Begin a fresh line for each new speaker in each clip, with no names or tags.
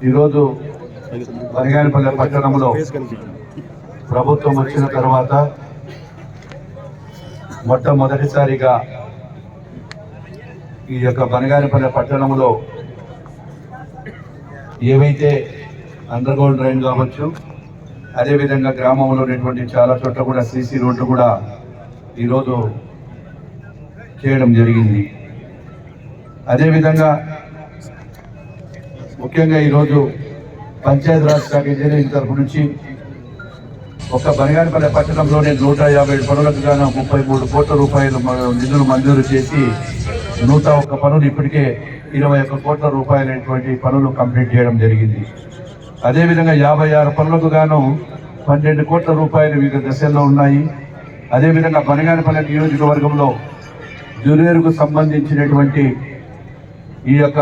ఈరోజు బనగానపల్లె పట్టణంలో ప్రభుత్వం వచ్చిన తర్వాత మొట్టమొదటిసారిగా ఈ యొక్క బనగానపల్లె పట్టణంలో ఏవైతే అండర్ గ్రౌండ్ డ్రైన్ కావచ్చు, అదేవిధంగా గ్రామంలో ఉన్నటువంటి చాలా చోట్ల కూడా సీసీ రోడ్లు కూడా ఈరోజు చేయడం జరిగింది. అదేవిధంగా ముఖ్యంగా ఈరోజు పంచాయతీరాజ్ శాఖ ఇంజనీరింగ్ తరఫు నుంచి ఒక బనగానపల్లె పట్టణంలోనే 150 పనులకు గాను 33 కోట్ల రూపాయలు నిధులు మంజూరు చేసి 101 పనులు ఇప్పటికే 21 కోట్ల రూపాయలైనటువంటి పనులు కంప్లీట్ చేయడం జరిగింది. అదేవిధంగా 56 పనులకు గాను 12 కోట్ల రూపాయలు వివిధ దశల్లో ఉన్నాయి. అదేవిధంగా బనగానపల్లె నియోజకవర్గంలో జురేరుకు సంబంధించినటువంటి ఈ యొక్క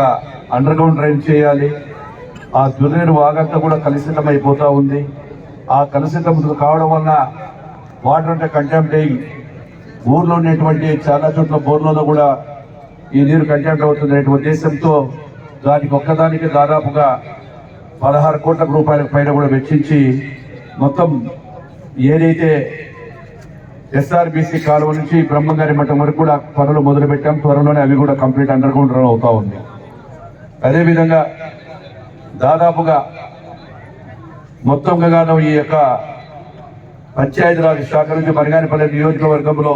అండర్ గ్రౌండ్ డ్రైన్ చేయాలి. ఆ జురేరు వాగంతా కూడా కలుషితం అయిపోతూ ఉంది. ఆ కలుషితం కావడం వలన వాటర్ అంటే కంటామినేట్ అయ్యి ఊర్లో ఉన్నటువంటి చాలా చోట్ల బోర్లలో కూడా ఈ నీరు కంటామినేట్ అవుతుందనే ఉద్దేశంతో దానికి ఒక్కదానికి దాదాపుగా 16 కోట్ల రూపాయల పైన కూడా వెచ్చించి మొత్తం ఏదైతే ఎస్ఆర్బీసీ కాలువ నుంచి బ్రహ్మంగారి మఠం వరకు కూడా పనులు మొదలుపెట్టాం. త్వరలోనే అవి కూడా కంప్లీట్ అండర్ గ్రౌండ్ రన్ అవుతా ఉంది. అదేవిధంగా దాదాపుగా మొత్తంగా ఈ యొక్క పంచాయతీరాజ్ శాఖ నుంచి బనగానపల్లె నియోజకవర్గంలో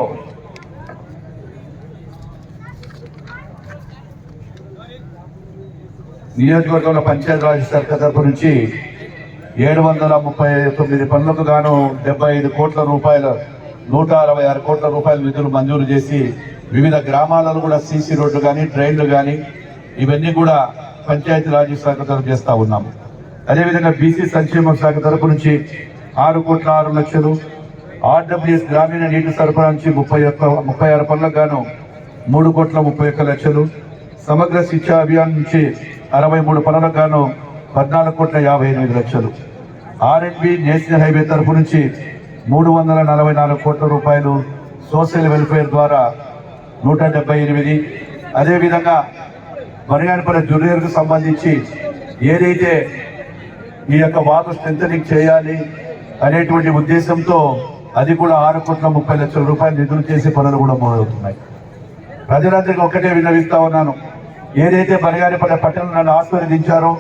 పంచాయతీరాజ్ శాఖ తరఫు నుంచి 739 పనులకు గాను 75 కోట్ల రూపాయలు 166 కోట్ల రూపాయల నిధులు మంజూరు చేసి వివిధ గ్రామాలలో కూడా సీసీ రోడ్లు కానీ డ్రైన్లు కానీ ఇవన్నీ కూడా పంచాయతీరాజ్ శాఖ తరఫు చేస్తూ ఉన్నాము. అదేవిధంగా బీసీ సంక్షేమ శాఖ తరఫు నుంచి 6 కోట్ల 6 లక్షలు, ఆర్డబ్ల్యూఎస్ గ్రామీణ నీటి సరఫరా నుంచి 36 పనులకు గాను 3 కోట్ల 31 లక్షలు, సమగ్ర శిక్ష అభియాన్ నుంచి 63 పనులకు గాను 14 కోట్ల 58 లక్షలు, ఆర్ఎండ్బి నేషనల్ హైవే తరఫు నుంచి 344 కోట్ల రూపాయలు, సోషల్ వెల్ఫేర్ ద్వారా 178. అదేవిధంగా బనగానపల్లె జురేరుకు సంబంధించి ఏదైతే ఈ యొక్క వాటర్ స్ట్రెంథనింగ్ చేయాలి అనేటువంటి ఉద్దేశంతో అది కూడా 6 కోట్ల 30 లక్షల రూపాయలు నిధులు చేసే పనులు కూడా మొదలవుతున్నాయి. ప్రజలందరికీ ఒకటే విన్నవిస్తా ఉన్నాను, ఏదైతే బనగానపల్లె పట్టణం నన్ను ఆశీర్వదించారో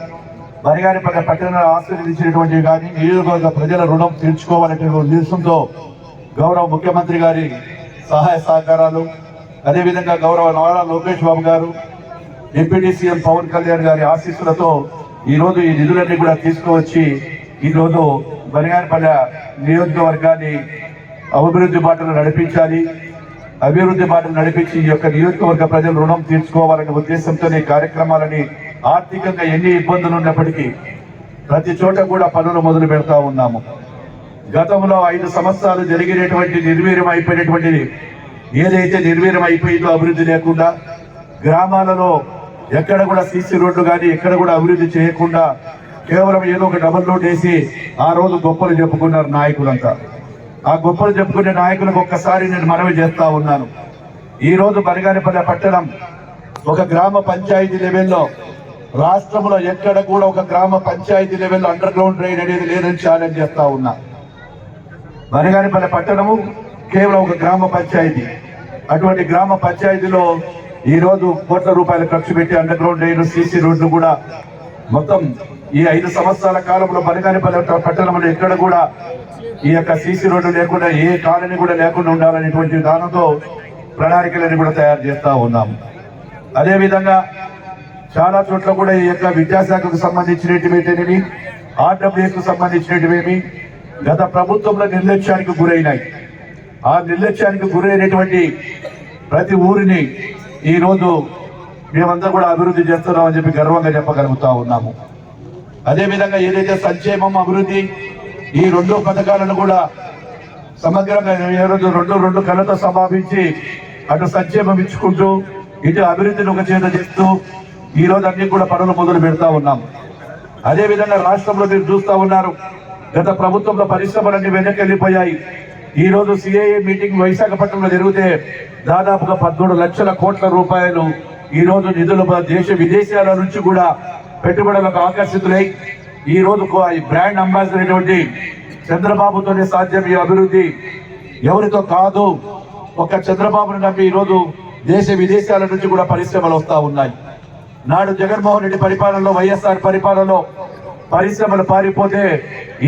బనగానపల్లె పట్టణాన్ని ఆశీర్వదించినటువంటి కానీ నియోజకవర్గ ప్రజల రుణం తీర్చుకోవాలనే ఉద్దేశంతో గౌరవ ముఖ్యమంత్రి గారి సహాయ సహకారాలు, అదేవిధంగా గౌరవ నారా లోకేష్ బాబు గారు, డిప్యూటీ సీఎం పవన్ కళ్యాణ్ గారి ఆశీస్సులతో ఈరోజు ఈ నిధులన్నీ కూడా తీసుకువచ్చి ఈరోజు బనగానపల్లె నియోజకవర్గాన్ని అభివృద్ధి బాటలు నడిపించాలి. అభివృద్ధి బాటలు నడిపించి ఈ యొక్క నియోజకవర్గ ప్రజల రుణం తీర్చుకోవాలనే ఉద్దేశంతో ఈ కార్యక్రమాలని ఆర్థికంగా ఎన్ని ఇబ్బందులు ఉన్నప్పటికీ ప్రతి చోట కూడా పనులు మొదలు పెడతా ఉన్నాము. గతంలో 5 సంవత్సరాలు జరిగినటువంటి నిర్వీర్యం అయిపోయినటువంటిది ఏదైతే నిర్వీర్యం అయిపోయిందో అభివృద్ధి లేకుండా గ్రామాలలో ఎక్కడ కూడా సీసీ రోడ్లు కానీ ఎక్కడ కూడా అభివృద్ధి చేయకుండా కేవలం ఏదో ఒక డబుల్ రోడ్ వేసి ఆ రోజు గొప్పలు చెప్పుకున్నారు నాయకులంతా. ఆ గొప్పలు చెప్పుకునే నాయకులకు ఒక్కసారి నేను మనవి చేస్తా ఉన్నాను, ఈ రోజు బనగానపల్లె పట్టణం ఒక గ్రామ పంచాయతీ లెవెల్లో రాష్ట్రంలో ఎక్కడ కూడా ఒక గ్రామ పంచాయతీ లెవెల్లో అండర్ గ్రౌండ్ డ్రైన్ అనేది లేదని ఛాలెంజ్ చేస్తా ఉన్నా. బనగానపల్లె పట్టణము కేవలం ఒక గ్రామ పంచాయతీ. అటువంటి గ్రామ పంచాయతీలో ఈ రోజు కోట్ల రూపాయలు ఖర్చు పెట్టి అండర్ గ్రౌండ్ డ్రైన్ సీసీ రోడ్లు కూడా మొత్తం ఈ 5 సంవత్సరాల కాలంలో బనగానపల్లె పట్టణంలో ఎక్కడ కూడా ఈ యొక్క సీసీ రోడ్డు లేకుండా ఏ కాలనీ కూడా లేకుండా ఉండాలనేటువంటి దానితో ప్రణాళికలను కూడా తయారు చేస్తా ఉన్నాము. అదేవిధంగా చాలా చోట్ల కూడా ఈ యొక్క విద్యాశాఖకు సంబంధించినటువంటివి ఆర్డబ్ల్యూఎస్ కు సంబంధించినటువంటివి గత ప్రభుత్వంలో నిర్లక్ష్యానికి గురైనాయి. ఆ నిర్లక్ష్యానికి గురైనటువంటి ప్రతి ఊరిని ఈ రోజు మేమంతా కూడా అభివృద్ధి చేస్తున్నామని చెప్పి గర్వంగా చెప్పగలుగుతా ఉన్నాము. అదేవిధంగా ఏదైతే సంక్షేమం అభివృద్ధి ఈ 2 పథకాలను కూడా సమగ్రంగా రెండు కళ్ళతో సమాపించి అటు సంక్షేమం ఇచ్చుకుంటూ ఇటు అభివృద్ధిని ఒక చేత చేస్తూ ఈ రోజు అన్ని కూడా పనులు మొదలు పెడతా ఉన్నాం. అదేవిధంగా రాష్ట్రంలో మీరు చూస్తా ఉన్నారు, గత ప్రభుత్వంలో పరిశ్రమలన్నీ వెనకెళ్లిపోయాయి. ఈ రోజు సిఐఏ మీటింగ్ విశాఖపట్నంలో జరిగితే దాదాపుగా 13 లక్షల కోట్ల రూపాయలు ఈ రోజు నిధులు దేశ విదేశాల నుంచి కూడా పెట్టుబడులకు ఆకర్షితులై ఈ రోజు ఈ బ్రాండ్ అంబాసిడర్ అయినటువంటి చంద్రబాబుతోనే సాధ్యం ఈ అభివృద్ధి, ఎవరితో కాదు. ఒక చంద్రబాబును నమ్మి ఈ రోజు దేశ విదేశాల నుంచి కూడా పరిశ్రమలు వస్తా ఉన్నాయి. నాడు జగన్మోహన్ రెడ్డి పరిపాలనలో, వైఎస్ఆర్ పరిపాలనలో పరిశ్రమలు పారిపోతే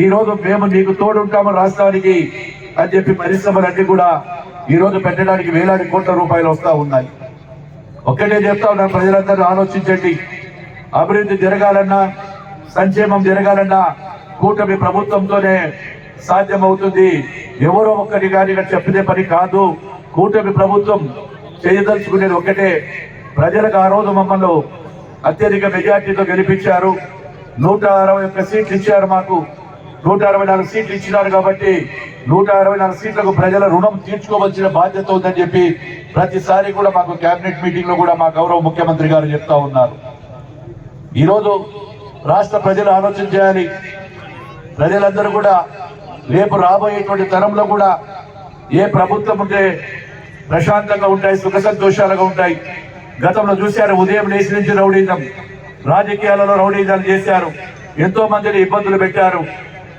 ఈ రోజు మేము నీకు తోడుంటాము రాష్ట్రానికి అని చెప్పి పరిశ్రమలన్నీ కూడా ఈ రోజు పెట్టడానికి వేలాది కోట్ల రూపాయలు వస్తా ఉన్నాయి. ఒక్కటే చెప్తా ఉన్నాను, ప్రజలందరూ ఆలోచించండి. అభివృద్ధి జరగాలన్నా, సంక్షేమం జరగాలన్నా కూటమి ప్రభుత్వంతోనే సాధ్యమవుతుంది. ఎవరో ఒక్కరి కానీ చెప్పితే పని కాదు. కూటమి ప్రభుత్వం చేయదలుచుకునేది ఒక్కటే. ప్రజలకు ఆ రోజు మమ్మల్ని అత్యధిక మెజార్టీతో గెలిపించారు. 161 సీట్లు ఇచ్చారు. మాకు 164 సీట్లు ఇచ్చినారు. కాబట్టి 164 సీట్లకు ప్రజల రుణం తీర్చుకోవాల్సిన బాధ్యత ఉందని చెప్పి ప్రతిసారి కూడా మాకు కేబినెట్ మీటింగ్ లో కూడా మా గౌరవ ముఖ్యమంత్రి గారు చెప్తా ఉన్నారు. ఈరోజు రాష్ట్ర ప్రజలు ఆలోచన చేయాలి. ప్రజలందరూ కూడా రేపు రాబోయేటువంటి తరంలో కూడా ఏ ప్రభుత్వం ఉంటే ప్రశాంతంగా ఉంటాయి, సుఖ సంతోషాలుగా ఉంటాయి. గతంలో చూశారు, ఉదయం లేచి నుంచి రౌడీజం, రాజకీయాలలో రౌడీజాలు చేశారు, ఎంతో మందిని ఇబ్బందులు పెట్టారు.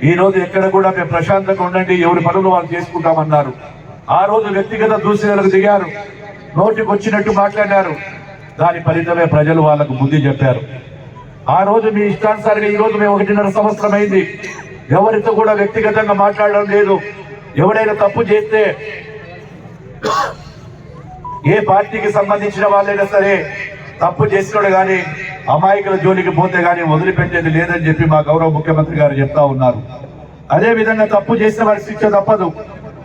ఈ రోజు ఎక్కడ కూడా మేము ప్రశాంతంగా ఉండండి, ఎవరి పనులు వాళ్ళు చేసుకుంటామన్నారు. ఆ రోజు వ్యక్తిగత దూషణలకు దిగారు, నోటికి వచ్చినట్టు మాట్లాడారు. దాని ఫలితమే ప్రజలు వాళ్లకు బుద్ధి చెప్పారు. ఆ రోజు మీ ఇష్టానుసారంగా ఈ రోజు మేము 1.5 సంవత్సరం అయింది, ఎవరితో కూడా వ్యక్తిగతంగా మాట్లాడడం లేదు. ఎవడైనా తప్పు చేస్తే ఏ పార్టీకి సంబంధించిన వాళ్ళైనా సరే తప్పు చేసినాడు కానీ అమాయకుల జోలికి పోతే కానీ వదిలిపెట్టేది లేదని చెప్పి మా గౌరవ ముఖ్యమంత్రి గారు చెప్తా ఉన్నారు. అదే విధంగా తప్పు చేసిన వారి శిక్ష తప్పదు.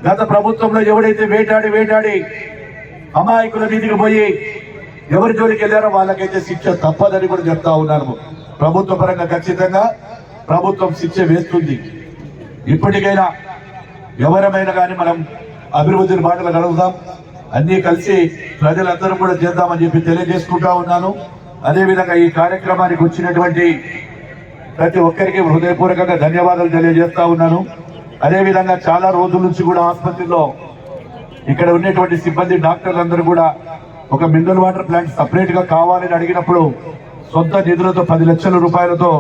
గత ప్రభుత్వంలో ఎవడైతే వేటాడి అమాయకుల మీదికి పోయి ఎవరి జోలికి వెళ్ళారో వాళ్ళకైతే శిక్ష తప్పదని కూడా చెప్తా ఉన్నారు. ప్రభుత్వ పరంగా ఖచ్చితంగా ప్రభుత్వం శిక్ష వేస్తుంది. ఇప్పటికైనా ఎవరమైనా కానీ మనం అభివృద్ధి బాటలు గడుపుదాం, అన్ని కలిసి ప్రజలందరూ కూడా చేద్దామని చెప్పి తెలియజేసుకుంటా ఉన్నాను. అదేవిధంగా ఈ కార్యక్రమానికి వచ్చినటువంటి ప్రతి ఒక్కరికి హృదయపూర్వకంగా ధన్యవాదాలు తెలియజేస్తా ఉన్నాను. అదేవిధంగా చాలా రోజుల నుంచి కూడా ఆసుపత్రిలో ఇక్కడ ఉన్నటువంటి సిబ్బంది, డాక్టర్లందరూ కూడా ఒక మినరల్ వాటర్ ప్లాంట్ సపరేట్ గా కావాలని అడిగినప్పుడు సొంత నిధులతో 10 లక్షల రూపాయలతో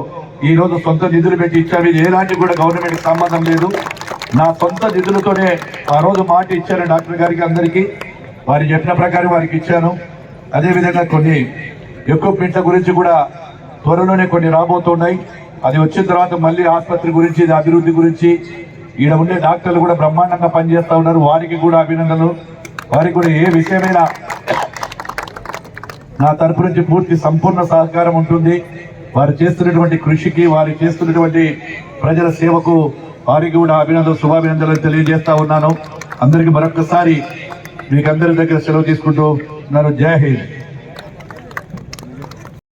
ఈ రోజు సొంత నిధులు పెట్టి ఇచ్చారు. ఇది ఎలాంటి కూడా గవర్నమెంట్ సంబంధం లేదు, నా సొంత నిధులతోనే ఆ రోజు మాట ఇచ్చాను డాక్టర్ గారికి. అందరికీ వారి చెప్పిన ప్రకారం వారికి ఇచ్చాను. అదేవిధంగా కొన్ని ఎక్విప్మెంట్ల గురించి కూడా త్వరలోనే కొన్ని రాబోతున్నాయి. అది వచ్చిన తర్వాత మళ్ళీ ఆసుపత్రి గురించి, అభివృద్ధి గురించి ఈడ ఉండే డాక్టర్లు కూడా బ్రహ్మాండంగా పనిచేస్తా ఉన్నారు. వారికి కూడా అభినందనలు. వారికి కూడా ఏ విషయమైనా నా తరపు నుంచి పూర్తి సంపూర్ణ సహకారం ఉంటుంది. వారు చేస్తున్నటువంటి కృషికి, వారు చేస్తున్నటువంటి ప్రజల సేవకు వారికి కూడా అభినందనలు, శుభాభినందనలు తెలియజేస్తా ఉన్నాను. అందరికీ మరొకసారి మీకు అందరి దగ్గర సెలవు తీసుకుంటూ ఉన్నాను. జై హింద్.